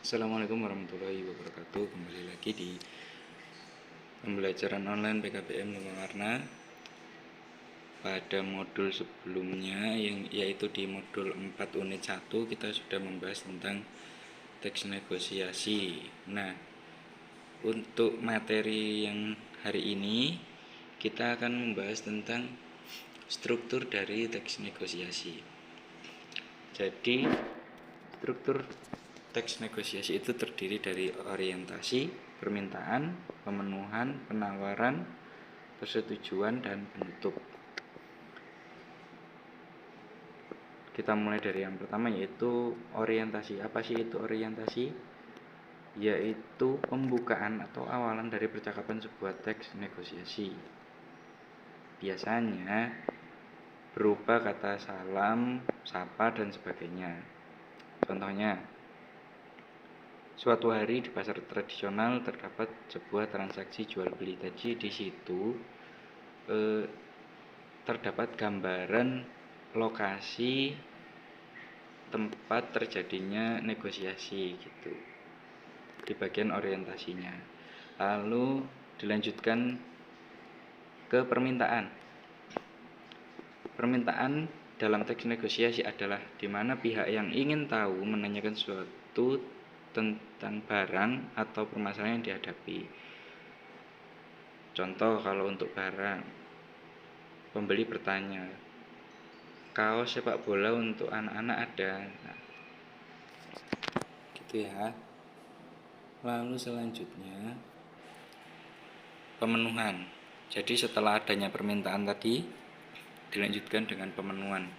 Assalamualaikum warahmatullahi wabarakatuh. Kembali lagi di pembelajaran online PKBM Lima Warna. Pada modul sebelumnya yaitu di modul 4 unit 1 kita sudah membahas tentang teks negosiasi. Nah, untuk materi yang hari ini kita akan membahas tentang struktur dari teks negosiasi. Jadi, struktur teks negosiasi itu terdiri dari orientasi, permintaan, pemenuhan, penawaran, persetujuan, dan penutup. Kita mulai dari yang pertama, yaitu orientasi. Apa sih itu orientasi? Yaitu pembukaan atau awalan dari percakapan sebuah teks negosiasi. Biasanya berupa kata salam, sapa, dan sebagainya. Contohnya, suatu hari di pasar tradisional terdapat sebuah transaksi jual beli. Tadi di situ terdapat gambaran lokasi tempat terjadinya negosiasi gitu di bagian orientasinya. Lalu dilanjutkan ke permintaan. Permintaan dalam teks negosiasi adalah di mana pihak yang ingin tahu menanyakan suatu tentang barang atau permasalahan yang dihadapi. Contoh, kalau untuk barang, pembeli bertanya, kaos sepak bola untuk anak-anak ada? Nah, gitu ya. Lalu selanjutnya pemenuhan. Jadi setelah adanya permintaan tadi dilanjutkan dengan pemenuhan.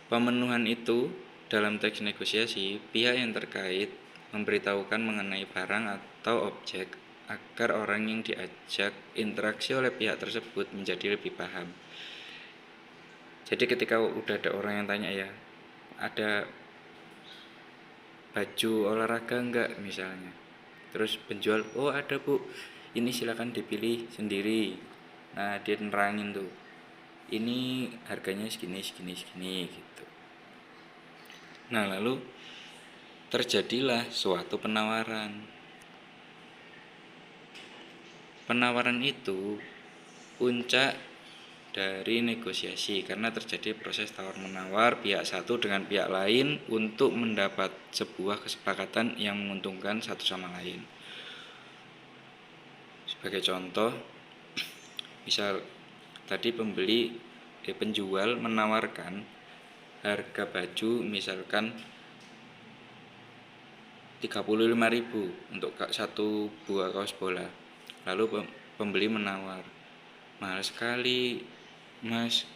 Pemenuhan itu dalam teks negosiasi, pihak yang terkait memberitahukan mengenai barang atau objek agar orang yang diajak interaksi oleh pihak tersebut menjadi lebih paham. Jadi ketika udah ada orang yang tanya, ya, ada baju olahraga enggak misalnya, terus penjual, oh ada bu, ini silakan dipilih sendiri. Nah, dia nerangin tuh, ini harganya segini gitu. Nah, lalu terjadilah suatu penawaran. Penawaran itu puncak dari negosiasi karena terjadi proses tawar-menawar pihak satu dengan pihak lain untuk mendapat sebuah kesepakatan yang menguntungkan satu sama lain. Sebagai contoh, misal tadi penjual menawarkan harga baju misalkan 35.000 untuk satu buah kaos bola. Lalu pembeli menawar, mahal sekali mas,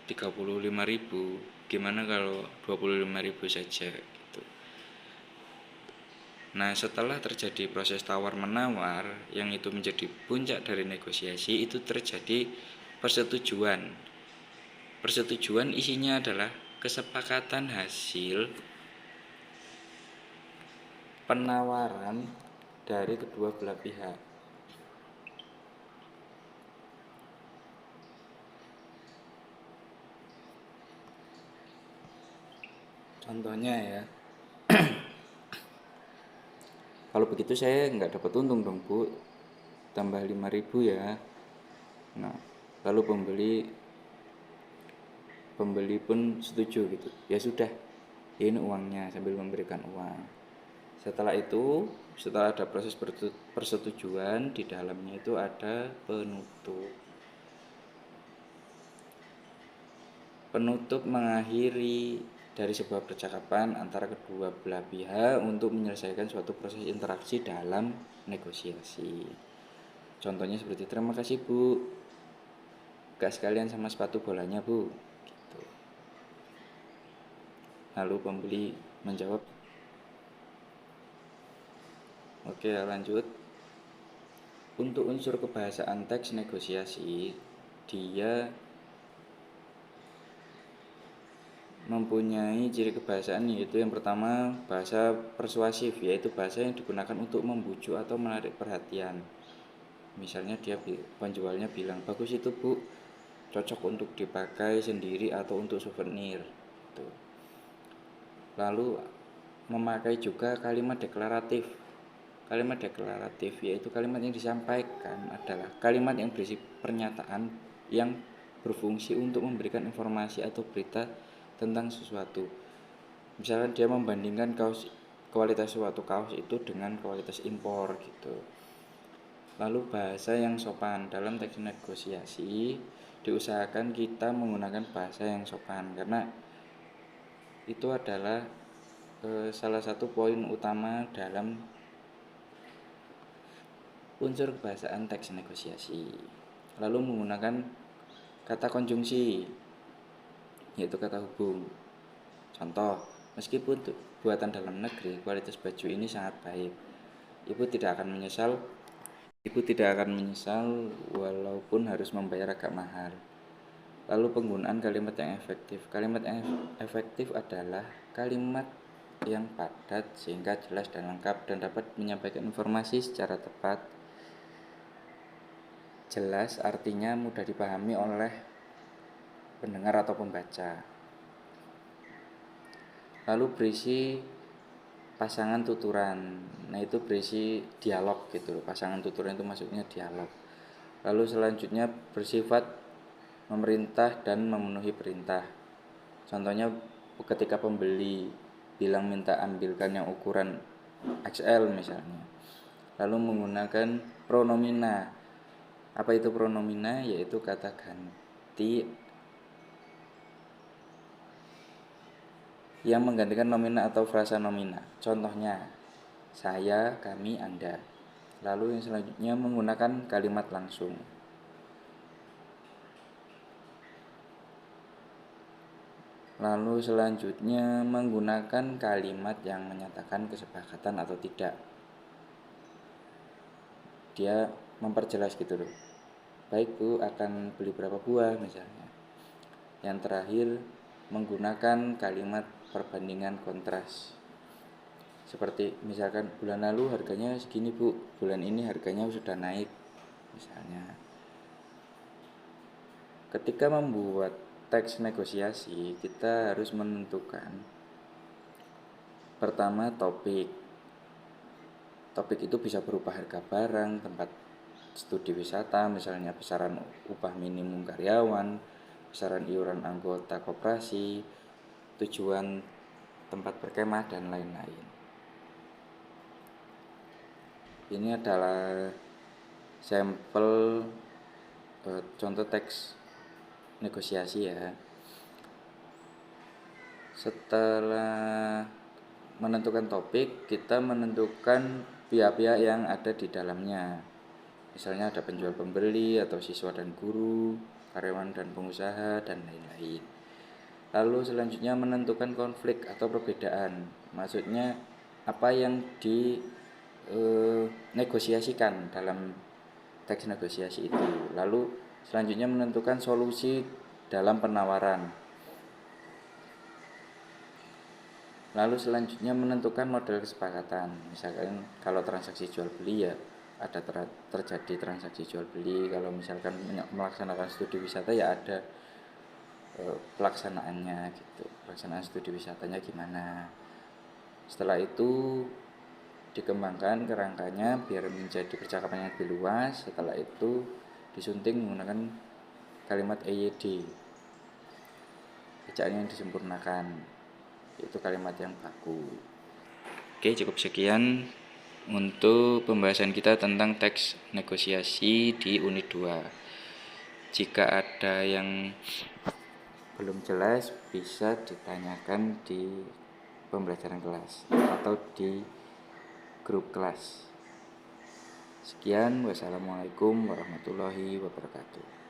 35.000, gimana kalau 25.000 saja gitu. Nah, setelah terjadi proses tawar-menawar yang itu menjadi puncak dari negosiasi, itu terjadi persetujuan. Persetujuan isinya adalah kesepakatan hasil penawaran dari kedua belah pihak. Contohnya ya, kalau begitu saya nggak dapat untung dong bu, tambah 5.000 ya. Nah, lalu pembeli pun setuju gitu. Ya sudah, ini uangnya, sambil memberikan uang. Setelah ada proses persetujuan, di dalamnya itu ada penutup. Penutup mengakhiri dari sebuah percakapan antara kedua belah pihak untuk menyelesaikan suatu proses interaksi dalam negosiasi. Contohnya seperti, terima kasih bu, gak sekalian sama sepatu bolanya bu gitu. Lalu pembeli menjawab, oke, lanjut. Untuk unsur kebahasaan teks negosiasi, dia mempunyai ciri kebahasaan, yaitu yang pertama bahasa persuasif, yaitu bahasa yang digunakan untuk membujuk atau menarik perhatian. Misalnya penjualnya bilang, bagus itu bu, cocok untuk dipakai sendiri atau untuk souvenir gitu. Lalu memakai juga kalimat deklaratif. Kalimat deklaratif yaitu kalimat yang disampaikan adalah kalimat yang berisi pernyataan yang berfungsi untuk memberikan informasi atau berita tentang sesuatu. Misalkan dia membandingkan kualitas suatu kaos itu dengan kualitas impor gitu. Lalu bahasa yang sopan dalam teks negosiasi, diusahakan kita menggunakan bahasa yang sopan karena itu adalah salah satu poin utama dalam unsur kebahasaan teks negosiasi. Lalu menggunakan kata konjungsi, yaitu kata hubung. Contoh, meskipun buatan dalam negeri, kualitas baju ini sangat baik. Ibu tidak akan menyesal walaupun harus membayar agak mahal. Lalu penggunaan kalimat yang efektif. Kalimat yang efektif adalah kalimat yang padat sehingga jelas dan lengkap dan dapat menyampaikan informasi secara tepat, jelas, artinya mudah dipahami oleh pendengar atau pembaca. Lalu berisi pasangan tuturan. Nah, itu berisi dialog gitu loh. Pasangan tuturan itu maksudnya dialog. Lalu selanjutnya bersifat memerintah dan memenuhi perintah. Contohnya ketika pembeli bilang minta ambilkan yang ukuran XL misalnya. Lalu menggunakan pronomina. Apa itu pronomina? Yaitu kata ganti yang menggantikan nomina atau frasa nomina. Contohnya, saya, kami, Anda. Lalu yang selanjutnya menggunakan kalimat langsung. Lalu selanjutnya menggunakan kalimat yang menyatakan kesepakatan atau tidak. Dia memperjelas gitu loh. Baik Bu, akan beli berapa buah misalnya. Yang terakhir menggunakan kalimat perbandingan kontras. Seperti misalkan bulan lalu harganya segini Bu, bulan ini harganya sudah naik misalnya. Ketika membuat teks negosiasi, kita harus menentukan pertama topik. Topik itu bisa berupa harga barang, tempat studi wisata, misalnya besaran upah minimum karyawan, besaran iuran anggota koperasi, tujuan tempat berkemah, dan lain-lain. Ini adalah sampel contoh teks negosiasi ya. Setelah menentukan topik, kita menentukan pihak-pihak yang ada di dalamnya. Misalnya ada penjual pembeli atau siswa dan guru, karyawan dan pengusaha, dan lain-lain. Lalu selanjutnya menentukan konflik atau perbedaan. Maksudnya apa yang negosiasikan dalam teks negosiasi itu. Lalu selanjutnya menentukan solusi dalam penawaran. Lalu selanjutnya menentukan model kesepakatan. Misalkan kalau transaksi jual beli ya ada terjadi transaksi jual beli. Kalau misalkan melaksanakan studi wisata ya ada pelaksanaannya gitu. Pelaksanaan studi wisatanya gimana. Setelah itu dikembangkan kerangkanya biar menjadi percakapan yang lebih luas. Setelah itu disunting menggunakan kalimat EYD, ejaan yang disempurnakan, itu kalimat yang baku. Oke, cukup sekian untuk pembahasan kita tentang teks negosiasi di unit 2. Jika ada yang belum jelas bisa ditanyakan di pembelajaran kelas atau di grup kelas. Sekian, wassalamualaikum warahmatullahi wabarakatuh.